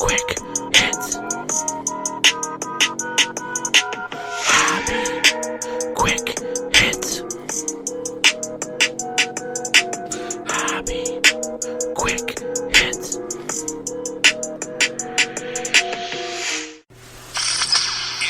quick hits. Hobby quick hits. Hobby quick hits.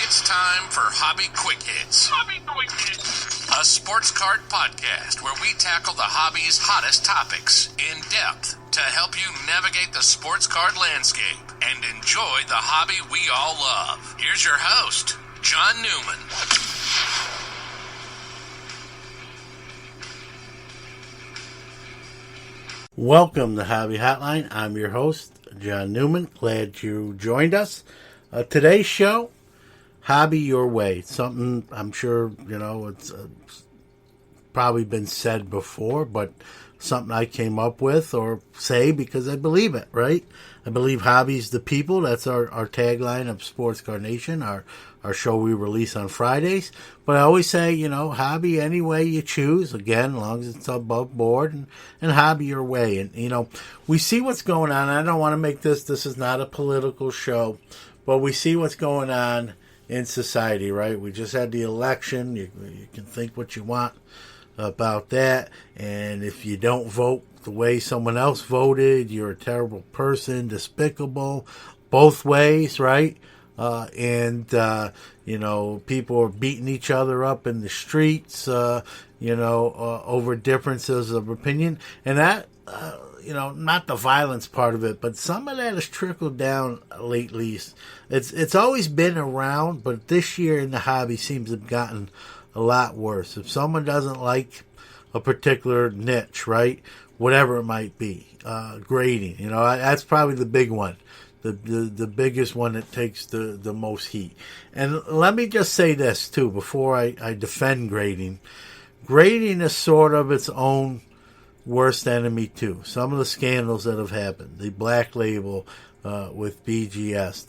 It's time for Hobby Quick Hits. Hobby Quick Hits. A sports card podcast where we tackle the hobby's hottest topics in depth to help you navigate the sports card landscape and enjoy the hobby we all love. Here's your host, John Newman. Welcome to Hobby Hotline. I'm your host, John Newman. Glad you joined us. Today's show, Hobby Your Way. Something I'm sure, it's probably been said before, but something I came up with or say because I believe it, right? I believe hobby's the people. That's our tagline of Sports Card Nation, our show we release on Fridays. But I always say, hobby any way you choose, again, as long as it's above board, and hobby your way. And, we see what's going on. I don't want to make this is not a political show, but we see what's going on in society, right? We just had the election. You can think what you want about that, and if you don't vote the way someone else voted, you're a terrible person, despicable, both ways, right? People are beating each other up in the streets, over differences of opinion, and that, not the violence part of it, but some of that has trickled down lately. It's always been around, but this year in the hobby seems to have gotten a lot worse. If someone doesn't like a particular niche, right, whatever it might be, grading, that's probably the big one, the biggest one that takes the most heat. And let me just say this too before I defend grading. Grading is sort of its own worst enemy too. Some of the scandals that have happened, the black label with BGS,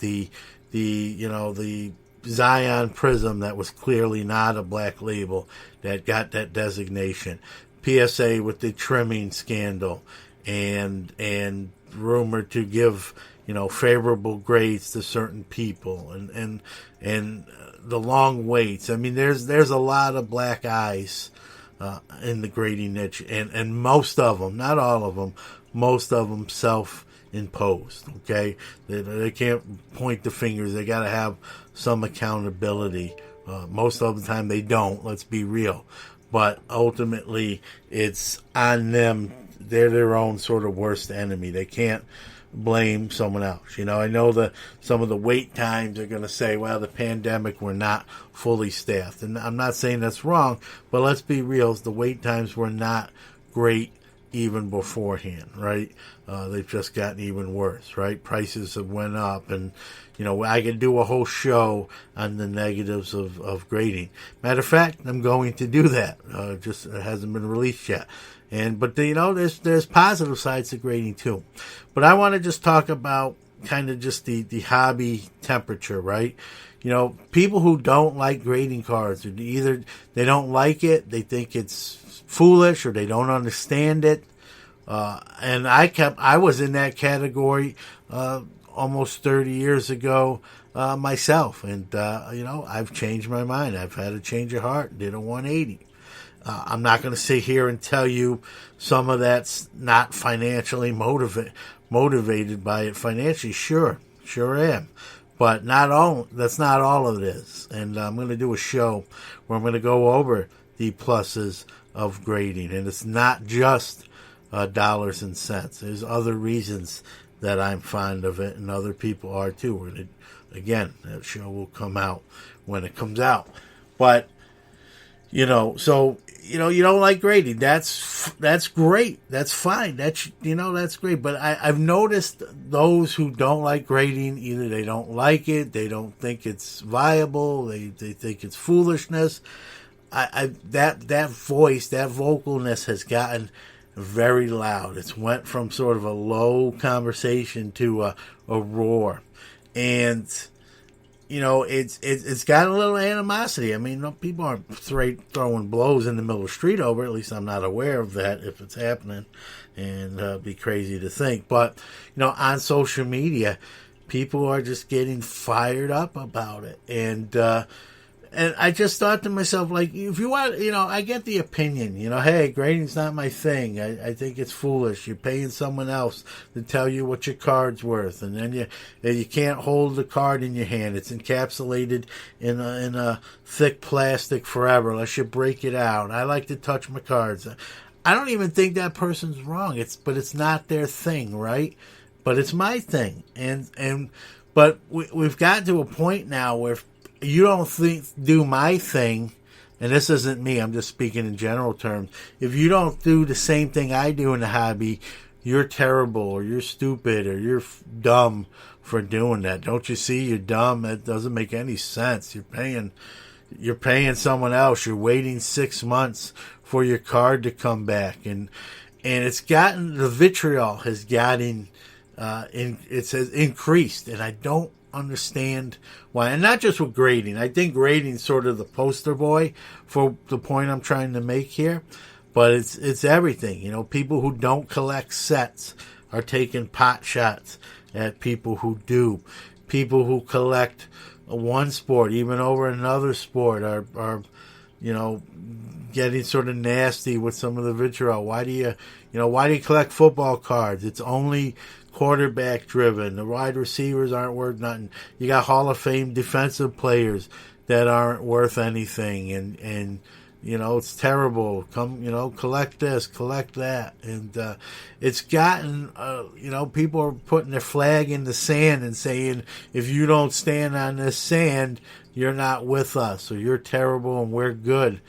the Zion Prism that was clearly not a black label that got that designation, PSA with the trimming scandal, and rumored to give favorable grades to certain people, and the long waits. I mean, there's a lot of black eyes in the grading niche, and most of them, not all of them, most of them self-imposed. Okay, they can't point the fingers. They got to have some accountability. Most of the time they don't, let's be real. But ultimately, it's on them. They're their own sort of worst enemy. They can't blame someone else. I know some of the wait times are going to say, well, the pandemic, we're not fully staffed. And I'm not saying that's wrong, but let's be real. The wait times were not great even beforehand, right? They've just gotten even worse, right? Prices have went up, and I could do a whole show on the negatives of grading. Matter of fact, I'm going to do that. Just it hasn't been released yet. But there's positive sides to grading too. But I want to just talk about kind of just the hobby temperature, right? People who don't like grading cards, either they don't like it, they think it's foolish, or they don't understand it. And I was in that category almost 30 years ago myself. And, I've changed my mind. I've had a change of heart, did a 180. I'm not going to sit here and tell you some of that's not financially motivated by it financially. Sure am. But that's not all of it is. And I'm going to do a show where I'm going to go over the pluses of grading. And it's not just dollars and cents. There's other reasons that I'm fond of it, and other people are too. And again, that show will come out when it comes out. But, so, you don't like grading. That's great. That's fine. That's great. But I've noticed those who don't like grading, either they don't like it, they don't think it's viable, they think it's foolishness. That voice, that vocalness has gotten very loud. It's went from sort of a low conversation to a roar. And it's got a little animosity. I mean, people aren't throwing blows in the middle of the street over it. At least I'm not aware of that if it's happening, and it'd be crazy to think. But on social media, people are just getting fired up about it. And I just thought to myself, like, if you want, I get the opinion, hey, grading's not my thing. I think it's foolish. You're paying someone else to tell you what your card's worth, and then you can't hold the card in your hand. It's encapsulated in a thick plastic forever unless you break it out. I like to touch my cards. I don't even think that person's wrong. But it's not their thing, right? But it's my thing, but we've gotten to a point now where you don't do my thing, and this isn't me, I'm just speaking in general terms. If you don't do the same thing I do in the hobby, you're terrible, or you're stupid, or you're dumb for doing that. Don't you see? You're dumb. That doesn't make any sense. You're paying someone else. You're waiting 6 months for your card to come back, and it's gotten, the vitriol has gotten it has increased, and I don't understand why. And not just with grading. I think grading's sort of the poster boy for the point I'm trying to make here, but it's everything. People who don't collect sets are taking pot shots at people who do. People who collect one sport even over another sport are getting sort of nasty with some of the vitriol. Why do you collect football cards? It's only quarterback driven. The wide receivers aren't worth nothing. You got Hall of Fame defensive players that aren't worth anything, and it's terrible. Come, collect this, collect that, and it's gotten, people are putting their flag in the sand and saying, if you don't stand on this sand, you're not with us, or you're terrible and we're good.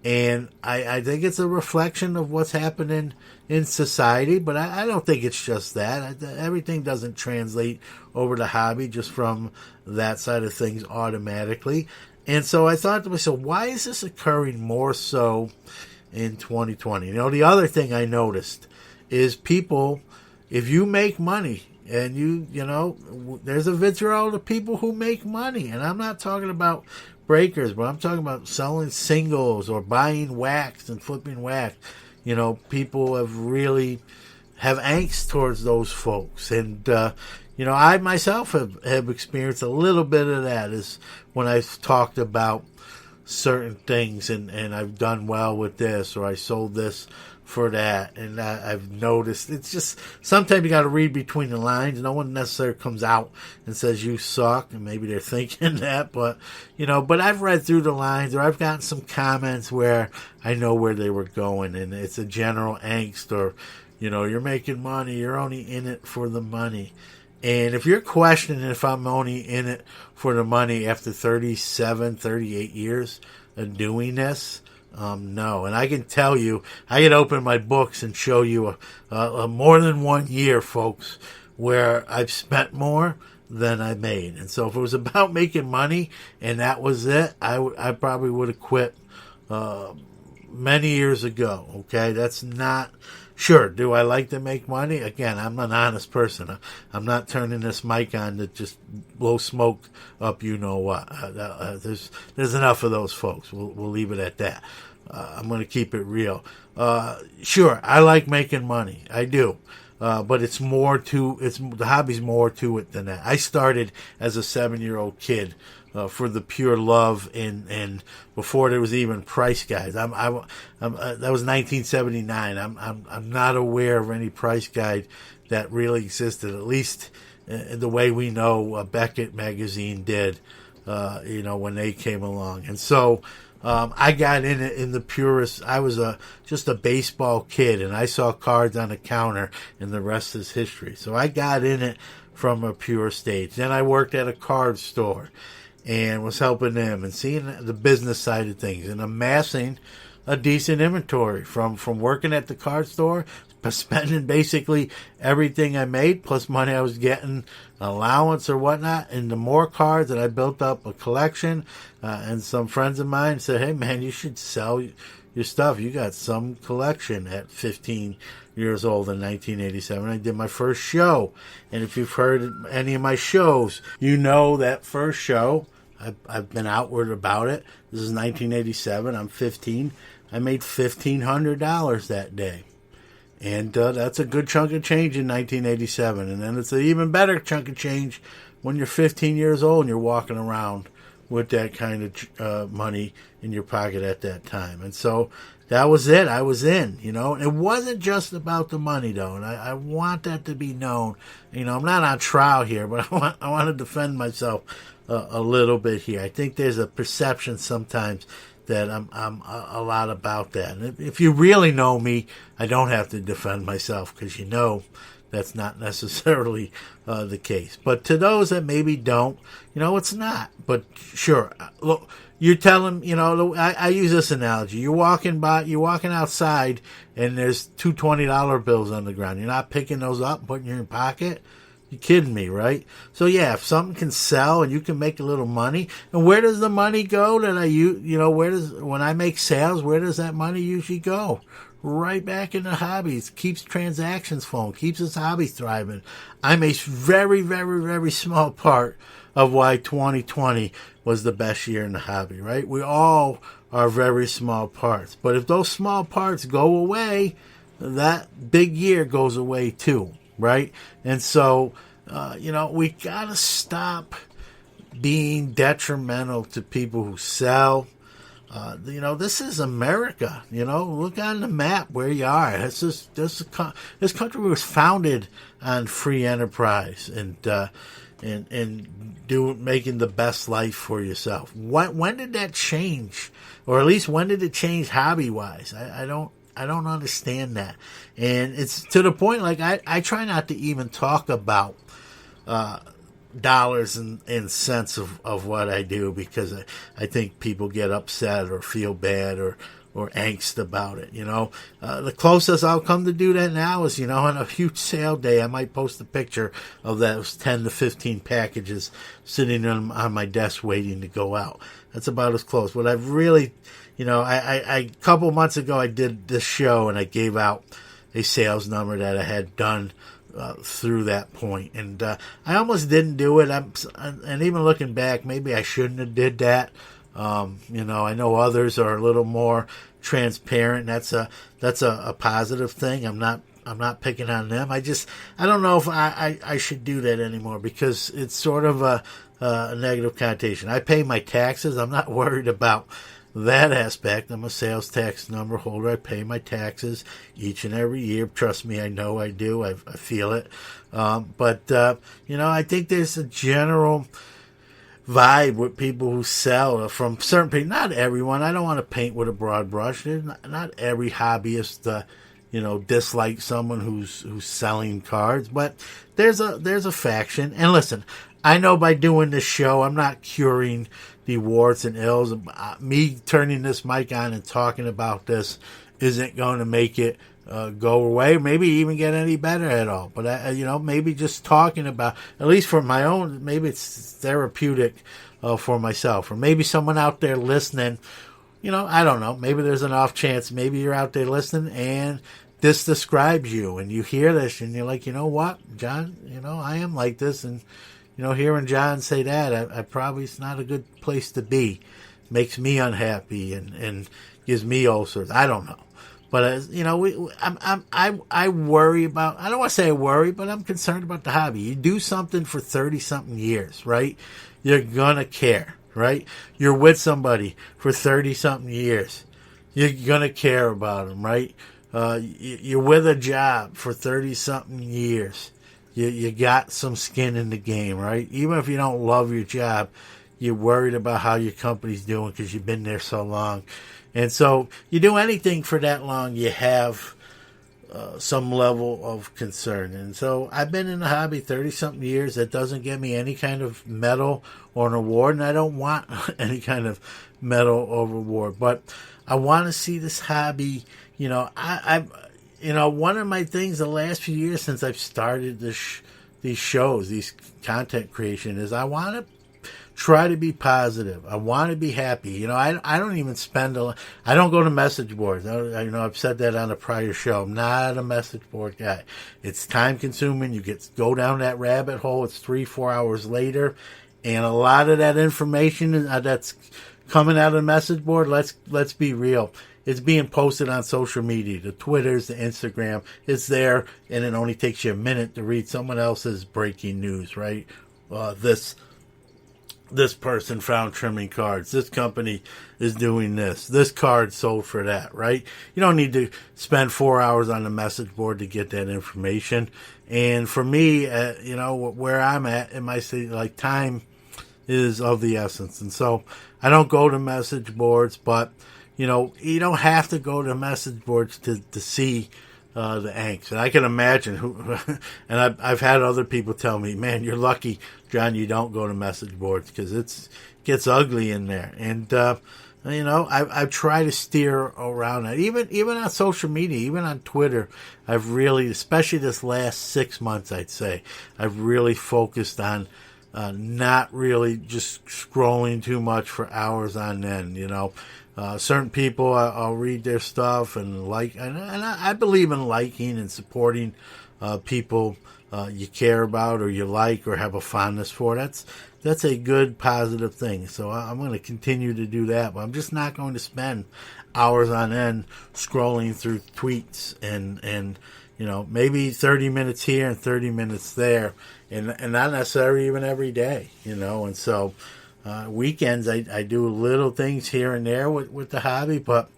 And I think it's a reflection of what's happening in society, but I don't think it's just that. Everything doesn't translate over to hobby just from that side of things automatically. And so I thought to myself, why is this occurring more so in 2020? The other thing I noticed is people, if you make money, and there's a vitriol to people who make money. And I'm not talking about breakers, but I'm talking about selling singles or buying wax and flipping wax. People have angst towards those folks. And, I myself have experienced a little bit of that is when I've talked about certain things and I've done well with this, or I sold this for that, and I've noticed it's just sometimes you got to read between the lines. No one necessarily comes out and says you suck, and maybe they're thinking that, but I've read through the lines, or I've gotten some comments where I know where they were going, and it's a general angst, or you're making money, you're only in it for the money. And if you're questioning if I'm only in it for the money after 37, 38 years of doing this, no. And I can tell you, I can open my books and show you a more than 1 year, folks, where I've spent more than I made. And so if it was about making money and that was it, I probably would have quit many years ago. Okay, that's not... Sure, do I like to make money? Again, I'm an honest person. I'm not turning this mic on to just blow smoke up what. There's enough of those folks. We'll leave it at that. I'm going to keep it real. Sure, I like making money. I do. But the hobby's more to it than that. I started as a 7-year-old kid for the pure love, and before there was even price guides. That was 1979. I'm not aware of any price guide that really existed, at least the way we know Beckett magazine did, when they came along. And so I got in it in the purest. I was just a baseball kid, and I saw cards on the counter, and the rest is history. So I got in it from a pure stage. Then I worked at a card store and was helping them and seeing the business side of things and amassing a decent inventory from working at the card store, spending basically everything I made plus money I was getting, allowance or whatnot. And the more cards that I built up a collection, and some friends of mine said, hey man, you should sell your stuff. You got some collection. At 15 years old in 1987, I did my first show. And if you've heard any of my shows, you know that first show, I've been outward about it. This is 1987. I'm 15. I made $1,500 that day. And that's a good chunk of change in 1987. And then it's an even better chunk of change when you're 15 years old and you're walking around with that kind of money in your pocket at that time. And so that was it. I was in, It wasn't just about the money, though, and I want that to be known. I'm not on trial here, but I want to defend myself a little bit here. I think there's a perception sometimes that I'm a lot about that. And if you really know me, I don't have to defend myself because that's not necessarily the case. But to those that maybe don't, it's not. But sure, look, you're telling, I use this analogy. You're walking outside, and there's two $20 bills on the ground. You're not picking those up and putting them in your pocket. You're kidding me, right? So yeah, if something can sell and you can make a little money, and where does the money go that I use? When I make sales, where does that money usually go? Right back into hobbies. Keeps transactions flowing, keeps his hobby thriving. I'm a very, very, very small part of why 2020 was the best year in the hobby, right? We all are very small parts. But if those small parts go away, that big year goes away too, right? And so, we got to stop being detrimental to people who sell. This is America. Look on the map where you are. This country was founded on free enterprise and making the best life for yourself. When did that change, or at least when did it change hobby wise? I don't understand that, and it's to the point like I try not to even talk about dollars and cents of what I do, because I think people get upset or feel bad or angst about it. The closest I'll come to do that now is, on a huge sale day, I might post a picture of those 10 to 15 packages sitting on my desk waiting to go out. That's about as close. But I've really, a couple months ago I did this show and I gave out a sales number that I had done through that point, and I almost didn't do it. And even looking back, maybe I shouldn't have did that. I know others are a little more transparent. That's a positive thing. I'm not picking on them. I don't know if I should do that anymore, because it's sort of a negative connotation. I pay my taxes. I'm not worried about that aspect. I'm a sales tax number holder. I pay my taxes each and every year. Trust me, I know I do. I feel it. But I think there's a general vibe with people who sell from certain people. Not everyone. I don't want to paint with a broad brush. Not every hobbyist, dislike someone who's selling cards, but there's a faction. And listen, I know by doing this show, I'm not curing the warts and ills. Me turning this mic on and talking about this isn't going to make it go away, maybe even get any better at all. But maybe just talking about, at least for my own, maybe it's therapeutic for myself, or maybe someone out there listening. I don't know. Maybe there's an off chance. Maybe you're out there listening and this describes you, and you hear this and you're like, you know what, John? I am like this, and hearing John say that, I probably it's not a good place to be. Makes me unhappy and gives me ulcers. I don't know. But I worry about. I don't want to say I worry, but I'm concerned about the hobby. You do something for 30-something years, right? You're gonna care, right? You're with somebody for 30-something years. You're gonna care about them, right? You're with a job for 30-something years. You got some skin in the game, right? Even if you don't love your job, you're worried about how your company's doing because you've been there so long. And so you do anything for that long, you have some level of concern. And so I've been in the hobby 30-something years. That doesn't give me any kind of medal or an award, and I don't want any kind of medal or reward. But I want to see this hobby, one of my things the last few years since I've started these shows, these content creation, is I want to try to be positive. I want to be happy. I don't even I don't go to message boards. I've said that on a prior show. I'm not a message board guy. It's time consuming. You go down that rabbit hole. It's 3-4 hours later. And a lot of that information that's coming out of the message board, let's be real. It's being posted on social media, the Twitters, the Instagram. It's there, and it only takes you a minute to read someone else's breaking news, right? this person found trimming cards. This company is doing this. This card sold for that, right? You don't need to spend 4 hours on the message board to get that information. And for me, where I'm at in my city, like, time is of the essence. And so I don't go to message boards, but, you don't have to go to message boards to see the angst. And I can imagine and I've had other people tell me, man, you're lucky, John, you don't go to message boards because it gets ugly in there. And, I try to steer around that. Even on social media, even on Twitter, I've really, especially this last 6 months, I'd say, I've really focused on not really just scrolling too much for hours on end, certain people, I'll read their stuff and I believe in liking and supporting people you care about or you like or have a fondness for. That's a good, positive thing. So I'm going to continue to do that, but I'm just not going to spend hours on end scrolling through tweets and maybe 30 minutes here and 30 minutes there, and not necessarily even every day, and so weekends I do little things here and there with the hobby, but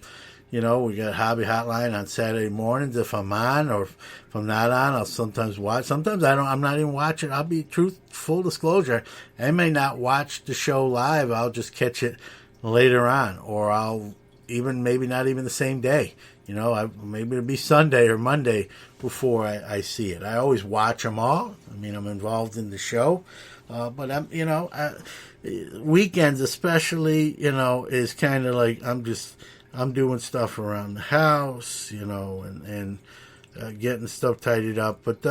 we got Hobby Hotline on Saturday mornings if I'm on, or if I'm not on, I'll sometimes watch. Sometimes I'm not even watching. I'll be full disclosure, I may not watch the show live. I'll just catch it later on, or I'll maybe not even the same day. Maybe it'll be Sunday or Monday before I see it. I always watch them all. I mean, I'm involved in the show, but weekends especially, is kind of like I'm doing stuff around the house, and getting stuff tidied up. But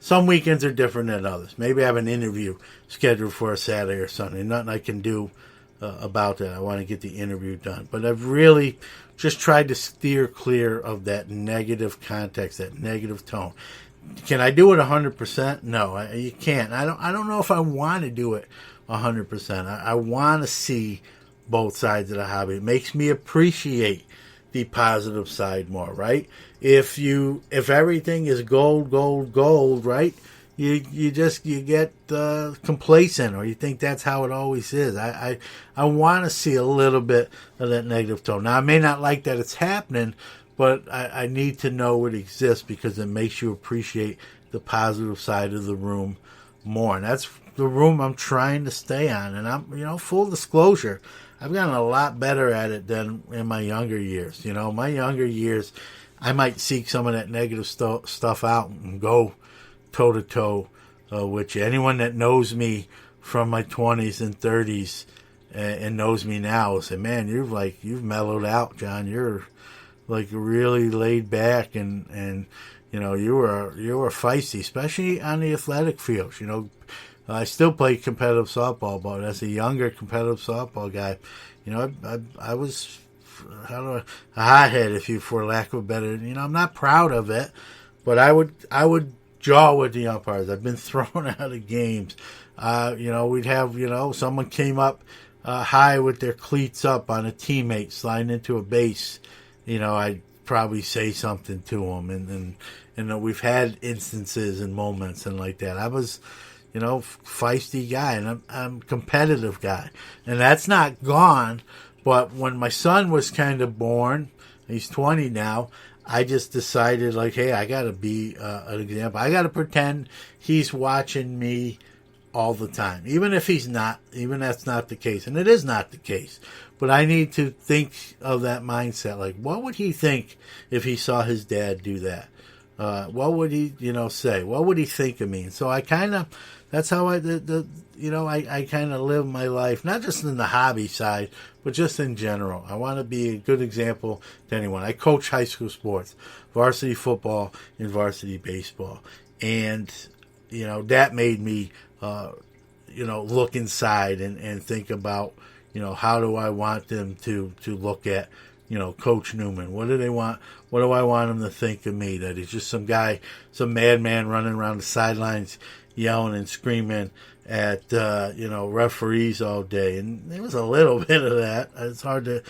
some weekends are different than others. Maybe I have an interview scheduled for a Saturday or Sunday. Nothing I can do about that. I want to get the interview done. But I've really just tried to steer clear of that negative context, that negative tone. Can I do it 100%? No, you can't. I don't know if I want to do it 100%. I want to see both sides of the hobby. It makes me appreciate the positive side more, right? If everything is gold, right? You get complacent, or you think that's how it always is. I want to see a little bit of that negative tone. Now, I may not like that it's happening, but I need to know it exists because it makes you appreciate the positive side of the room more. And that's the room I'm trying to stay on. And I'm, full disclosure, I've gotten a lot better at it than in my younger years. My younger years, I might seek some of that negative stuff out and go toe-to-toe with you. Anyone that knows me from my 20s and 30s and knows me now will say, man, you've mellowed out, John. You're like really laid back and you were feisty, especially on the athletic field. I still play competitive softball, but as a younger competitive softball guy, I was a hothead, for lack of a better. I'm not proud of it, but I would jaw with the umpires. I've been thrown out of games. We'd have someone came up high with their cleats up on a teammate sliding into a base. I'd probably say something to them, and we've had instances and moments and like that. I was feisty guy, and I'm a competitive guy, and that's not gone. But when my son was kind of born, he's 20 now, I just decided, like, hey, I got to be an example. I got to pretend he's watching me all the time, even if he's not, even that's not the case, and it is not the case. But I need to think of that mindset, like, what would he think if he saw his dad do that? What would he, say? What would he think of me? And so I kind of, that's how I kind of live my life, not just in the hobby side, but just in general. I want to be a good example to anyone. I coach high school sports, varsity football and varsity baseball. And, that made me, look inside and think about, how do I want them to look at, Coach Newman? What do they want? What do I want them to think of me? That he's just some guy, some madman running around the sidelines yelling and screaming at, referees all day. And there was a little bit of that. It's hard to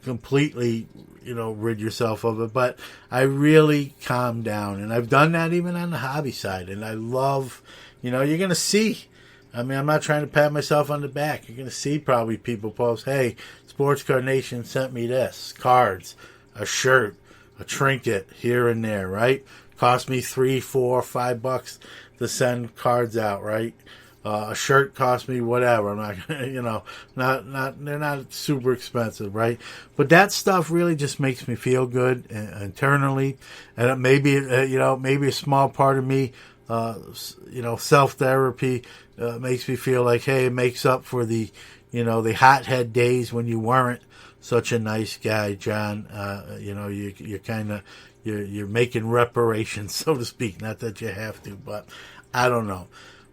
completely, rid yourself of it. But I really calm down, and I've done that even on the hobby side. And I love, you're going to see. I mean, I'm not trying to pat myself on the back. You're going to see probably people post, hey, Sports Card Nation sent me this, cards, a shirt, a trinket here and there, right? Cost me $3, $4, $5 to send cards out, right? A shirt cost me whatever. I'm not, they're not super expensive, right? But that stuff really just makes me feel good internally, and maybe a small part of me, self therapy makes me feel like, hey, it makes up for the hothead days when you weren't such a nice guy, John. You're kind of you're making reparations, so to speak. Not that you have to, but I don't know.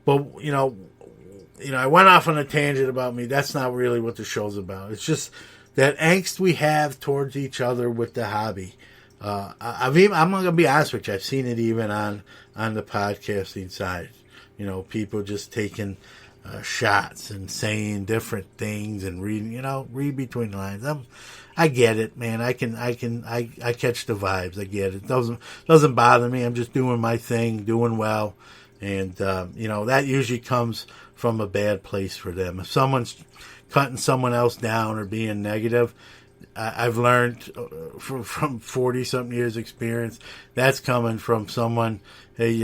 But I went off on a tangent about me. That's not really what the show's about. It's just that angst we have towards each other with the hobby. I'm not gonna be honest with you. I've seen it even on the podcasting side. People just taking shots and saying different things and read between the lines. I get it, man. I catch the vibes. I get it. Doesn't bother me. I'm just doing my thing, doing well. And, that usually comes from a bad place for them. If someone's cutting someone else down or being negative, I've learned from 40-something years experience, that's coming from someone, hey,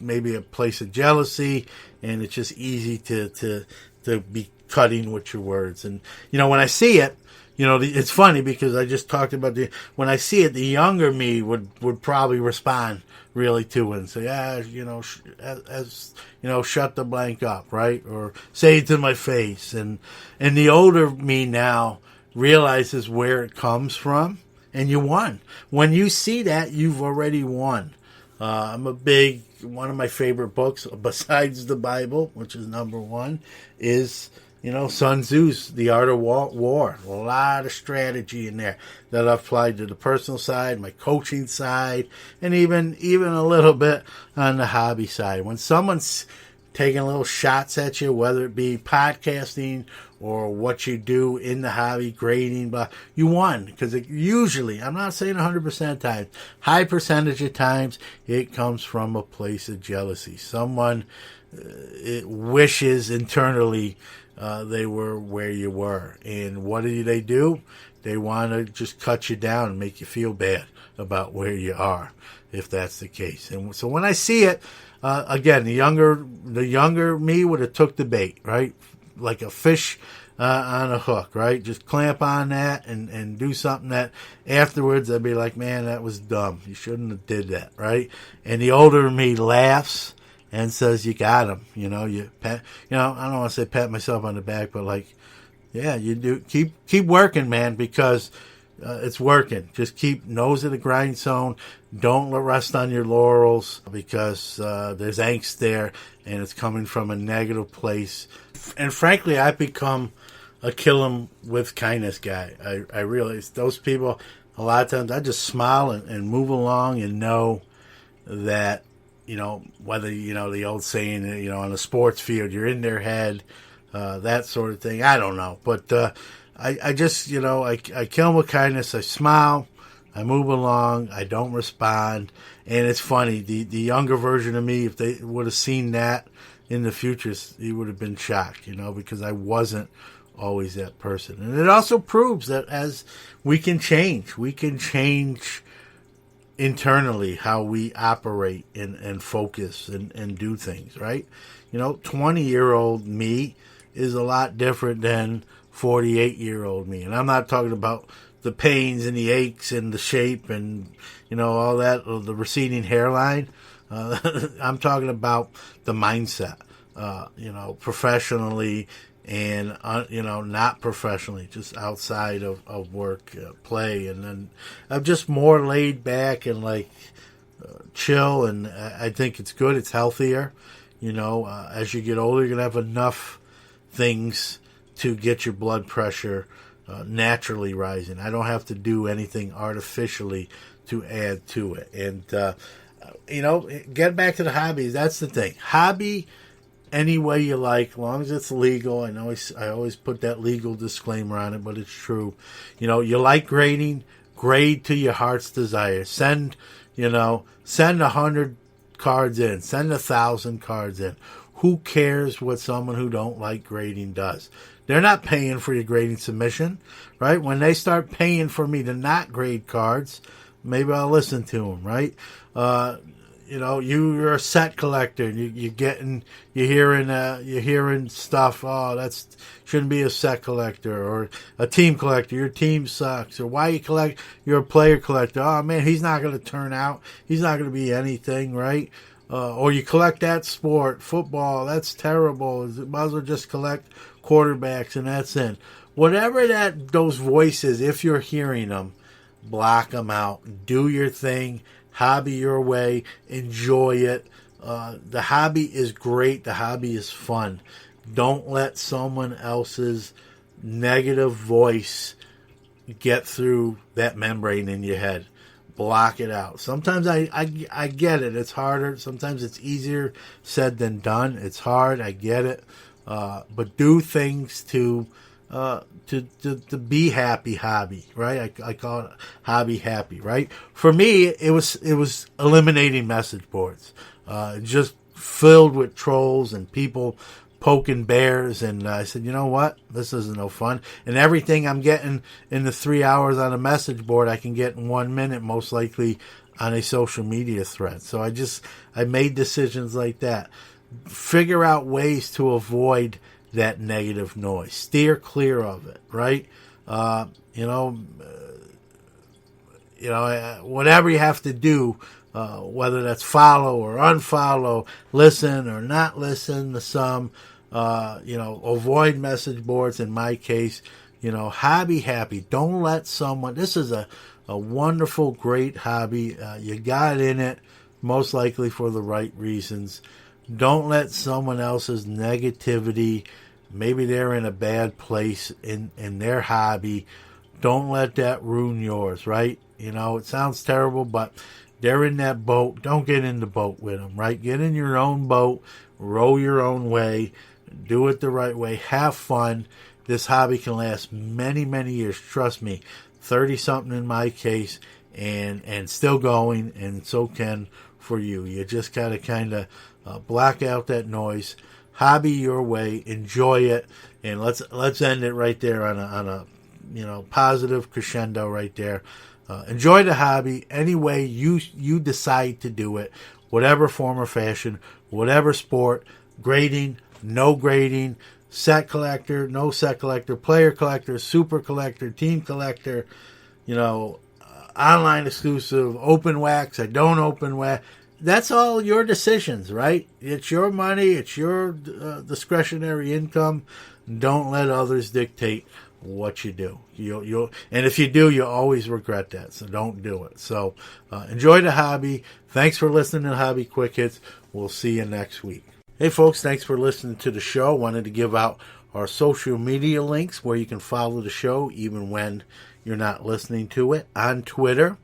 maybe a place of jealousy, and it's just easy to be cutting with your words. And, when I see it, it's funny because I just talked about when I see it, the younger me would probably respond really to it and say, shut the blank up, right? Or say it to my face. And the older me now realizes where it comes from, and you won. When you see that, you've already won. One of my favorite books besides the Bible, which is number one, is Sun Tzu's The Art of War. A lot of strategy in there that I've applied to the personal side, my coaching side, and even a little bit on the hobby side. When someone's taking little shots at you, whether it be podcasting or what you do in the hobby, grading, but you won. Because usually, I'm not saying 100% of times, high percentage of times, it comes from a place of jealousy. Someone it wishes internally they were where you were. And what do? They want to just cut you down and make you feel bad about where you are, if that's the case. And so when I see it, again, the younger me would have took the bait, right? Like a fish on a hook, right? Just clamp on that and do something that afterwards I'd be like, man, that was dumb. You shouldn't have did that, right? And the older me laughs and says, you got him. I don't want to say pat myself on the back, but like, yeah, you do. Keep working, man, because it's working. Just keep nose of the grindstone. Don't rest on your laurels, because there's angst there, and it's coming from a negative place. And frankly, I've become a kill 'em with kindness guy. I realize those people, a lot of times I just smile and move along and know that, whether, the old saying, on the sports field, you're in their head, that sort of thing. I don't know. But I just, I kill them with kindness. I smile. I move along. I don't respond. And it's funny. The younger version of me, if they would have seen that in the future, he would have been shocked, because I wasn't always that person. And it also proves that as we can change internally how we operate and focus and do things, right? 20-year-old me is a lot different than 48-year-old me. And I'm not talking about the pains and the aches and the shape and, all that, or the receding hairline. I'm talking about the mindset, professionally and, not professionally, just outside of work, play. And then I'm just more laid back and chill. And I think it's good. It's healthier. As you get older, you're going to have enough things to get your blood pressure naturally rising. I don't have to do anything artificially to add to it. And, get back to the hobbies. That's the thing. Hobby any way you like, as long as it's legal. I always put that legal disclaimer on it, but it's true. You like grading, grade to your heart's desire. Send 100 cards in, send 1,000 cards in. Who cares what someone who don't like grading does? They're not paying for your grading submission, right? When they start paying for me to not grade cards, maybe I'll listen to them, right? You're a set collector. You're hearing stuff. Oh, that's shouldn't be a set collector or a team collector. Your team sucks. Or why you collect? You're a player collector. Oh man, he's not going to turn out. He's not going to be anything, right? Or you collect that sport, football. That's terrible. You might as well just collect quarterbacks and that's it. Whatever those voices, if you're hearing them, block them out. Do your thing. Hobby your way. Enjoy it. The hobby is great. The hobby is fun. Don't let someone else's negative voice get through that membrane in your head. Block it out. Sometimes I get it. It's harder. Sometimes it's easier said than done. It's hard. I get it. But do things to be happy hobby, right? I call it hobby happy, right? For me, it was eliminating message boards, just filled with trolls and people poking bears. And I said, you know what? This isn't no fun. And everything I'm getting in the 3 hours on a message board, I can get in 1 minute, most likely on a social media thread. So I made decisions like that. Figure out ways to avoid that negative noise. Steer clear of it, right? Whatever you have to do, whether that's follow or unfollow, listen or not listen to some, avoid message boards. In my case, hobby happy. Don't let someone, this is a wonderful, great hobby. You got in it most likely for the right reasons. Don't let someone else's negativity, maybe they're in a bad place in their hobby, don't let that ruin yours, right? It sounds terrible, but they're in that boat. Don't get in the boat with them, right? Get in your own boat, row your own way, do it the right way, have fun. This hobby can last many, many years. Trust me, 30-something in my case, and still going, and so can for you. You just got to kind of block out that noise, hobby your way, enjoy it, and let's end it right there on a positive crescendo right there. Enjoy the hobby any way you decide to do it, whatever form or fashion, whatever sport, grading, no grading, set collector, no set collector, player collector, super collector, team collector, online exclusive, open wax, I don't open wax. That's all your decisions, right? It's your money. It's your discretionary income. Don't let others dictate what you do. And if you do, you'll always regret that. So don't do it. So enjoy the hobby. Thanks for listening to Hobby Quick Hits. We'll see you next week. Hey, folks, thanks for listening to the show. Wanted to give out our social media links where you can follow the show even when you're not listening to it. On Twitter,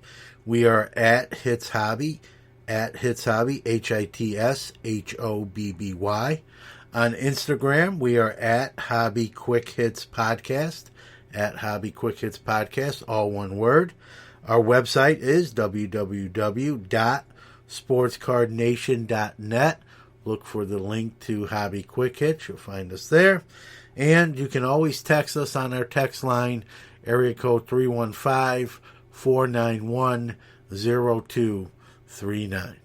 we are at Hits Hobby. At Hits Hobby, HITSHOBBY. On Instagram, we are at Hobby Quick Hits Podcast. At Hobby Quick Hits Podcast, all one word. Our website is www.sportscardnation.net. Look for the link to Hobby Quick Hits. You'll find us there. And you can always text us on our text line, area code 315-491-0239.